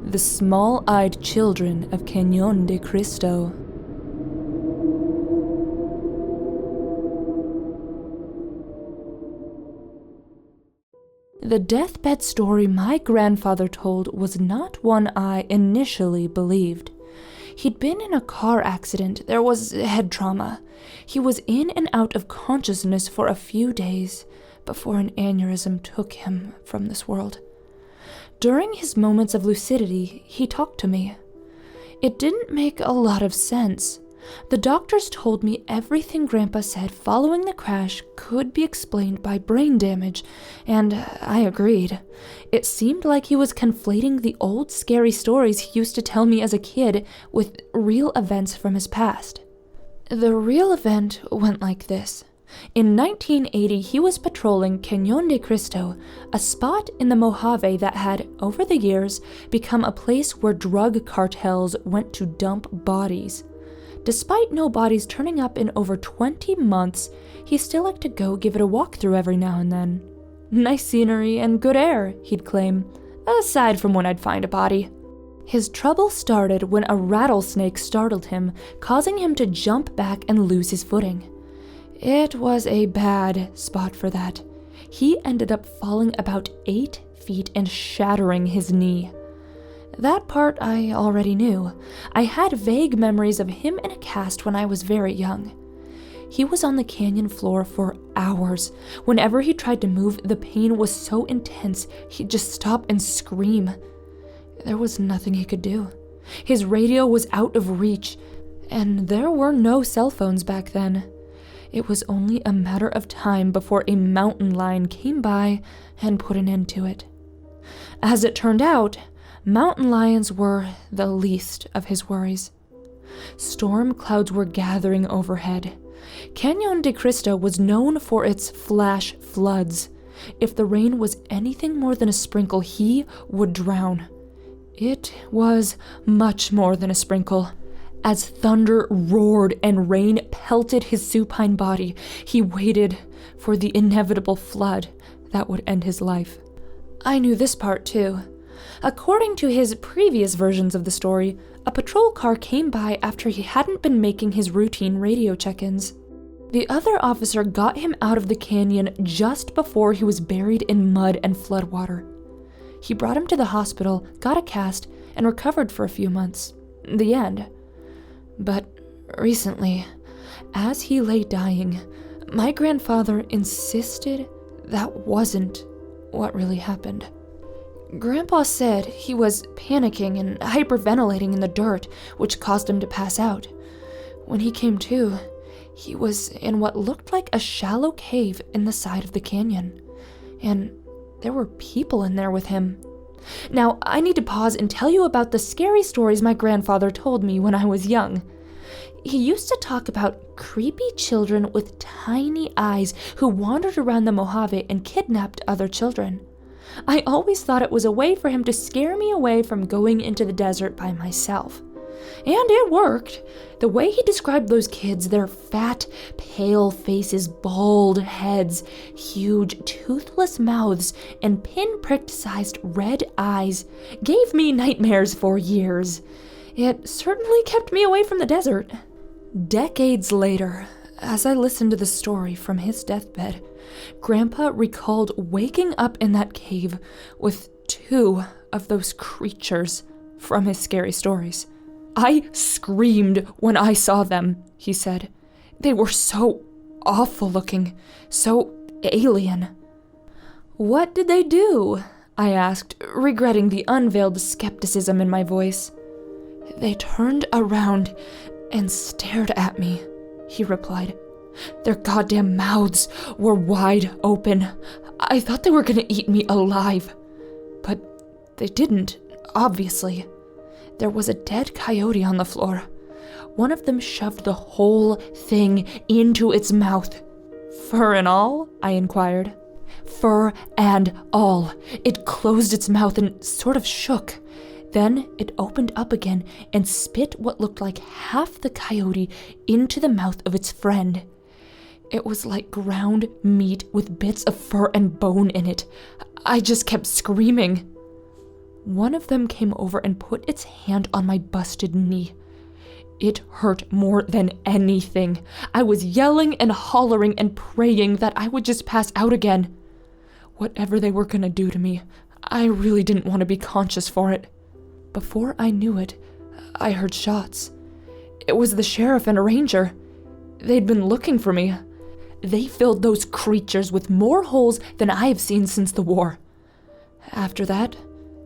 The Small-Eyed Children of Canon de Cristo. The deathbed story my grandfather told was not one I initially believed. He'd been in a car accident, there was head trauma. He was in and out of consciousness for a few days before an aneurysm took him from this world. During his moments of lucidity, he talked to me. It didn't make a lot of sense. The doctors told me everything Grandpa said following the crash could be explained by brain damage, and I agreed. It seemed like he was conflating the old scary stories he used to tell me as a kid with real events from his past. The real event went like this. In 1980, he was patrolling Canon de Cristo, a spot in the Mojave that had, over the years, become a place where drug cartels went to dump bodies. Despite no bodies turning up in over 20 months, he still liked to go give it a walkthrough every now and then. Nice scenery and good air, he'd claim, aside from when I'd find a body. His trouble started when a rattlesnake startled him, causing him to jump back and lose his footing. It was a bad spot for that. He ended up falling about 8 feet and shattering his knee. That part I already knew. I had vague memories of him in a cast when I was very young. He was on the canyon floor for hours. Whenever he tried to move, the pain was so intense, he'd just stop and scream. There was nothing he could do. His radio was out of reach, and there were no cell phones back then. It was only a matter of time before a mountain lion came by and put an end to it. As it turned out, mountain lions were the least of his worries. Storm clouds were gathering overhead. Canon de Cristo was known for its flash floods. If the rain was anything more than a sprinkle, he would drown. It was much more than a sprinkle. As thunder roared and rain pelted his supine body, he waited for the inevitable flood that would end his life. I knew this part too. According to his previous versions of the story, a patrol car came by after he hadn't been making his routine radio check-ins. The other officer got him out of the canyon just before he was buried in mud and floodwater. He brought him to the hospital, got a cast, and recovered for a few months. The end. But recently, as he lay dying, my grandfather insisted that wasn't what really happened. Grandpa said he was panicking and hyperventilating in the dirt, which caused him to pass out. When he came to, he was in what looked like a shallow cave in the side of the canyon, and there were people in there with him. Now, I need to pause and tell you about the scary stories my grandfather told me when I was young. He used to talk about creepy children with tiny eyes who wandered around the Mojave and kidnapped other children. I always thought it was a way for him to scare me away from going into the desert by myself. And it worked. The way he described those kids, their fat, pale faces, bald heads, huge, toothless mouths, and pinprick-sized red eyes, gave me nightmares for years. It certainly kept me away from the desert. Decades later, as I listened to the story from his deathbed, Grandpa recalled waking up in that cave with 2 of those creatures from his scary stories. I screamed when I saw them, he said. They were so awful looking, so alien. What did they do? I asked, regretting the unveiled skepticism in my voice. They turned around and stared at me, he replied. Their goddamn mouths were wide open. I thought they were gonna eat me alive. But they didn't, obviously. There was a dead coyote on the floor. One of them shoved the whole thing into its mouth. Fur and all? I inquired. Fur and all. It closed its mouth and sort of shook. Then it opened up again and spit what looked like half the coyote into the mouth of its friend. It was like ground meat with bits of fur and bone in it. I just kept screaming. One of them came over and put its hand on my busted knee. It hurt more than anything. I was yelling and hollering and praying that I would just pass out again. Whatever they were gonna do to me, I really didn't want to be conscious for it. Before I knew it, I heard shots. It was the sheriff and a ranger. They'd been looking for me. They filled those creatures with more holes than I have seen since the war. After that,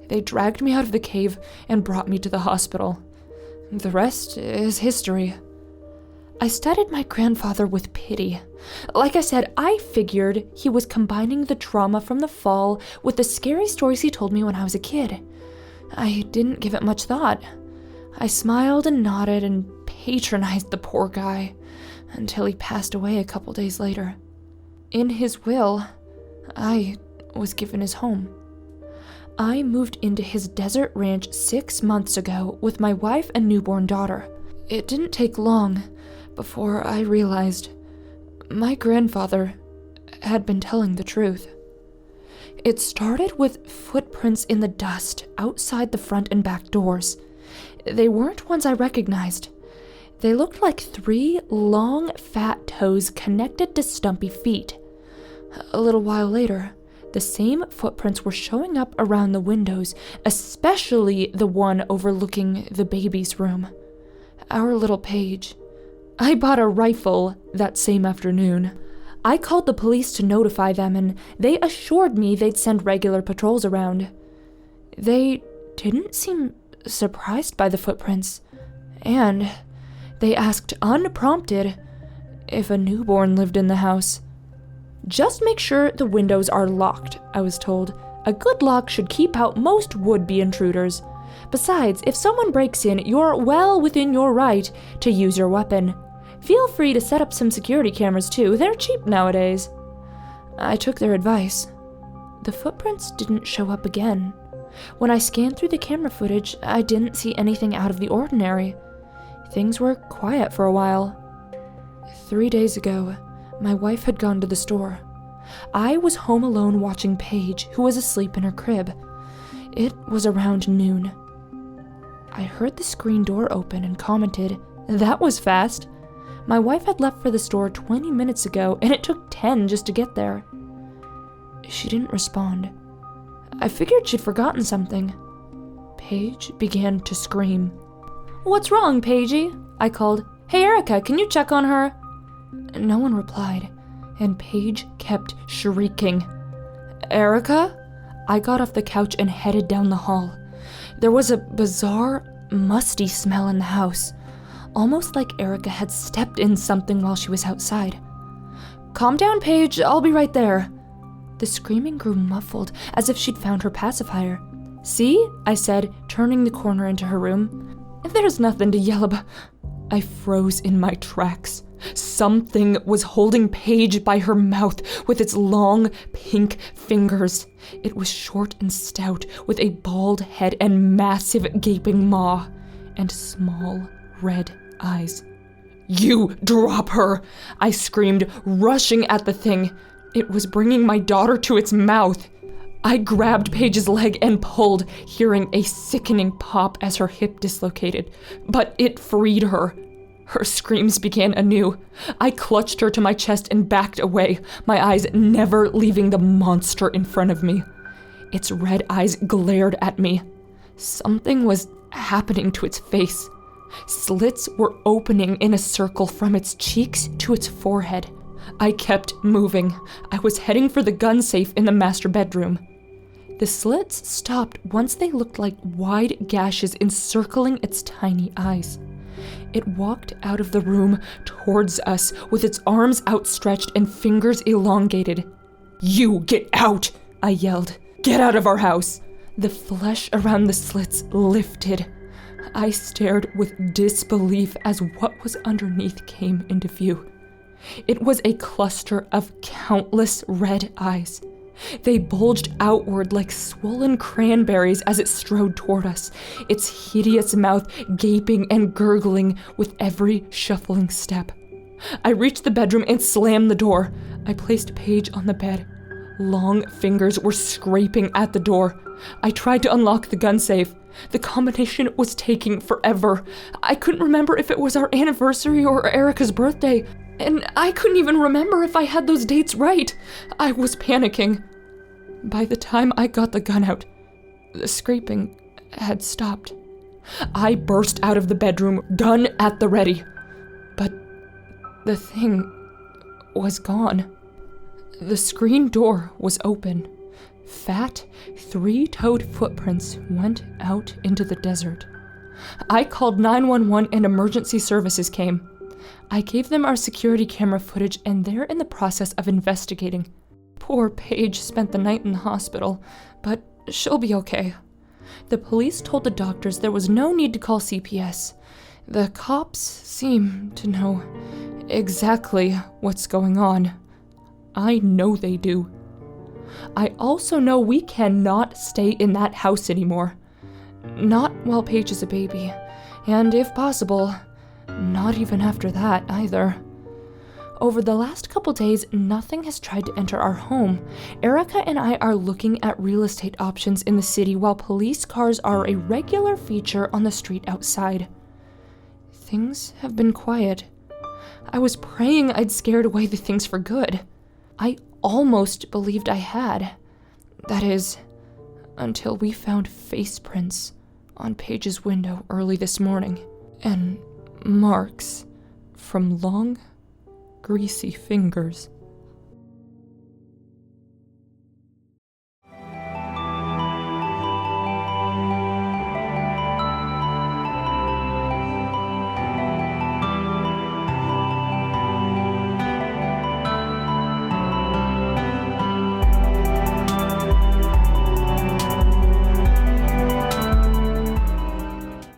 they dragged me out of the cave and brought me to the hospital. The rest is history. I studied my grandfather with pity. Like I said, I figured he was combining the trauma from the fall with the scary stories he told me when I was a kid. I didn't give it much thought. I smiled and nodded and patronized the poor guy until he passed away a couple days later. In his will, I was given his home. I moved into his desert ranch 6 months ago with my wife and newborn daughter. It didn't take long before I realized my grandfather had been telling the truth. It started with footprints in the dust outside the front and back doors. They weren't ones I recognized. They looked like 3 long, fat toes connected to stumpy feet. A little while later, the same footprints were showing up around the windows, especially the one overlooking the baby's room. Our little Paige. I bought a rifle that same afternoon. I called the police to notify them, and they assured me they'd send regular patrols around. They didn't seem surprised by the footprints, and they asked unprompted if a newborn lived in the house. Just make sure the windows are locked, I was told. A good lock should keep out most would-be intruders. Besides, if someone breaks in, you're well within your right to use your weapon. Feel free to set up some security cameras too, they're cheap nowadays. I took their advice. The footprints didn't show up again. When I scanned through the camera footage, I didn't see anything out of the ordinary. Things were quiet for a while. 3 days ago, my wife had gone to the store. I was home alone watching Paige, who was asleep in her crib. It was around noon. I heard the screen door open and commented, "That was fast." My wife had left for the store 20 minutes ago, and it took 10 just to get there. She didn't respond. I figured she'd forgotten something. Paige began to scream. "What's wrong, Paigey?" I called. "Hey, Erica, can you check on her?" No one replied, and Paige kept shrieking. "Erica?" I got off the couch and headed down the hall. There was a bizarre, musty smell in the house, almost like Erica had stepped in something while she was outside. "Calm down, Paige, I'll be right there." The screaming grew muffled, as if she'd found her pacifier. "See?" I said, turning the corner into her room. "There's nothing to yell about." I froze in my tracks. Something was holding Paige by her mouth with its long, pink fingers. It was short and stout, with a bald head and massive gaping maw, and small, red eyes. "You drop her!" I screamed, rushing at the thing. It was bringing my daughter to its mouth. I grabbed Paige's leg and pulled, hearing a sickening pop as her hip dislocated, but it freed her. Her screams began anew. I clutched her to my chest and backed away, my eyes never leaving the monster in front of me. Its red eyes glared at me. Something was happening to its face. Slits were opening in a circle from its cheeks to its forehead. I kept moving. I was heading for the gun safe in the master bedroom. The slits stopped once they looked like wide gashes encircling its tiny eyes. It walked out of the room towards us with its arms outstretched and fingers elongated. "You get out!" I yelled. "Get out of our house!" The flesh around the slits lifted. I stared with disbelief as what was underneath came into view. It was a cluster of countless red eyes. They bulged outward like swollen cranberries as it strode toward us, its hideous mouth gaping and gurgling with every shuffling step. I reached the bedroom and slammed the door. I placed Paige on the bed. Long fingers were scraping at the door. I tried to unlock the gun safe. The combination was taking forever. I couldn't remember if it was our anniversary or Erica's birthday, and I couldn't even remember if I had those dates right. I was panicking. By the time I got the gun out, the scraping had stopped. I burst out of the bedroom, gun at the ready. But the thing was gone. The screen door was open. Fat, three-toed footprints went out into the desert. I called 911 and emergency services came. I gave them our security camera footage and they're in the process of investigating. Poor Paige spent the night in the hospital, but she'll be okay. The police told the doctors there was no need to call CPS. The cops seem to know exactly what's going on. I know they do. I also know we cannot stay in that house anymore. Not while Paige is a baby, and if possible, not even after that either. Over the last couple days, nothing has tried to enter our home. Erica and I are looking at real estate options in the city while police cars are a regular feature on the street outside. Things have been quiet. I was praying I'd scared away the things for good. I almost believed I had. That is, until we found face prints on Paige's window early this morning, and marks from long, greasy fingers.